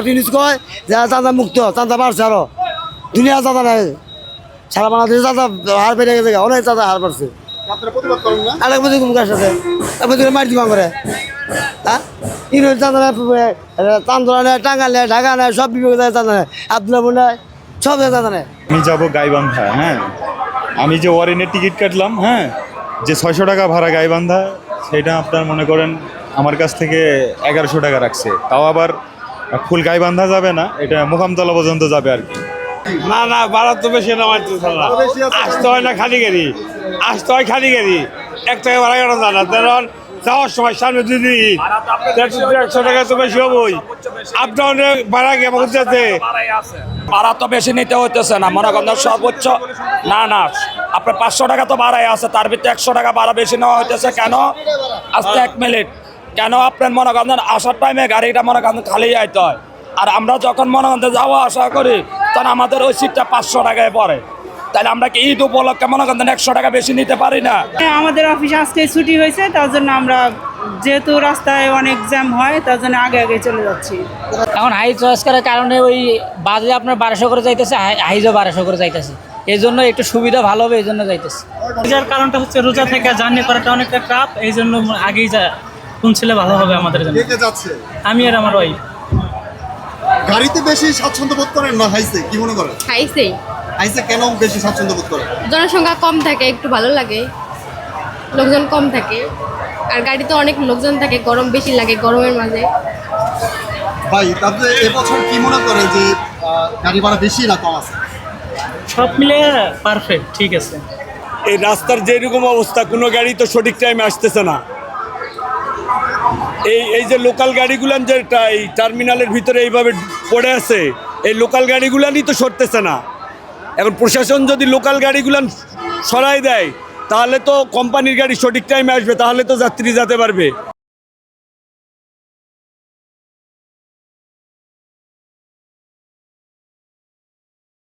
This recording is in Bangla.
জিনিস কয় যারা চাঁদা মুক্ত চাঁদা বাড়ছে আরো দুনিয়া চাঁদা নাই সারা বাংলাদেশে চাঁদা হার বেড়ে গেছে অনেক চাঁদা হার বাড়ছে আরেক বছর কুমকার সাথে মারি দিবা করে হ্যাঁ চাঁদা চান্দরা নেয় টাঙ্গা নেয় ঢাকা নেয় সব বিভাগ চাঁদা নেয় আব্দুল্লাহ নেয় সব চাঁদা নেয়। আমি যাবো গাইবান্ধা, হ্যাঁ আমি যে ওয়ারেনের টিকিট কাটলাম, হ্যাঁ যে 600 টাকা ভাড়া গাইবান্ধা, সেটা আপনার মনে করেন আমার কাছ থেকে 1100 টাকা রাখছে। তাও আবার ফুল গাইবান্ধা যাবে না, এটা মোকামতলা পর্যন্ত যাবে আর কি। না না ভাড়া তো বেশি নামাইতেছে না, আসতে হয় না খালি গাড়ি, আসতে হয় খালি গাড়ি 1 টাকা ভাড়া কেন জানা কারণ যাওয়ার সময় সামনে যদি 100 টাকা তো বেশি হবই, আপ ডাউনে ভাড়া কেমন যাচ্ছে ভাড়া তো বেশি নিতে হইতেছে না, মনে করেন সর্বোচ্চ না না আপনার 500 টাকা তো ভাড়াই আছে, তার ভিতরে 100 টাকা ভাড়া বেশি নেওয়া হইতেছে কেন? আজকে 1 মিনিট কেন আপনার মনে করেন আসার টাইমে গাড়িটা মনে করেন খালি আইতে হয়, আর আমরা যখন মনে করেন যাওয়া আসা করি তখন আমাদের ওই সিটটা 500 টাকায় পড়ে, তাহলে আমরা কি ঈদ উপলক্ষে মনে করেন 100 টাকা বেশি নিতে পারি না? আমাদের অফিস আজকে ছুটি হয়েছে, তার জন্য আমরা যেহেতু রাস্তায় অনেক জ্যাম হয় তার জন্য আগে আগে চলে যাচ্ছি। এখন হাই চয়েস করার কারণে ওই বাজে আপনার 1200 করে যাইতেছে, হাইজও 1200 করে যাইতেছে, এই জন্য একটু সুবিধা ভালো হবে, এই জন্য যাইতেছে। যার কারণটা হচ্ছে রোজা থেকে জার্নি করাটা অনেকটা ট্রাফ, এই জন্য আগেই শুনছিলে ভালো হবে আমাদের জন্য। আমি আর আমার ওই গাড়িতে বেশি স্বাচ্ছন্দ্য বোধ করেন না হাইসে, কি মনে করেন? হাইসেই। হাইসে কেন বেশি স্বাচ্ছন্দ্য বোধ করেন? জনসংখ্যা কম থাকে, একটু ভালো লাগে, লোকজন কম থাকে, আর গাড়িতে অনেক লোকজন থাকে, গরম বেশি লাগে গরমের মাঝে। ভাই তারপরে এবছর কি মনে করে যে গাড়ি ভাড়া বেশি না কম আছে? সব মিলে পারফেক্ট, ঠিক আছে। এই রাস্তার যেরকম অবস্থা কোনো গাড়ি তো সঠিক টাইমে আসতেছে না, এই যে লোকাল গাড়িগুলান যে এই টার্মিনালের ভিতরে এইভাবে পড়ে আছে, এই লোকাল গাড়িগুলানই তো সরতেছে না। এখন প্রশাসন যদি লোকাল গাড়িগুলান সরাই দেয় তাহলে তো কোম্পানির গাড়ি সঠিক টাইমে আসবে, তাহলে তো যাত্রী যেতে পারবে।